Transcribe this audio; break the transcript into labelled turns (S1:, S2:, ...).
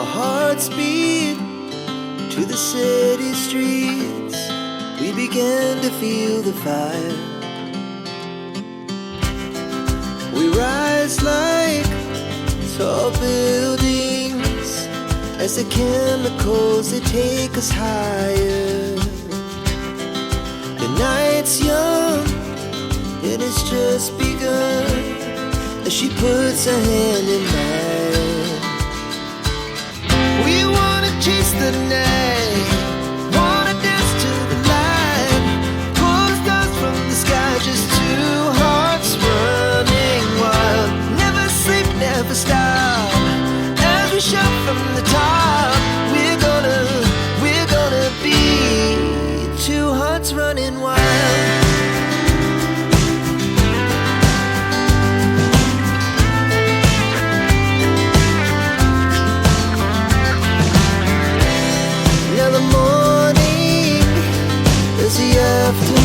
S1: Our hearts beat to the city streets. We began to feel the fire. We rise like tall buildings as the chemicals, they take us higher. The night's young, it has just begun as she puts her hand in mine. We wanna chase the night, wanna dance to the light, pull the stars from the sky, just two hearts running wild. Never sleep, never stop, as we shout from the top. We're gonna be two hearts running wild. Now the morning is the afternoon.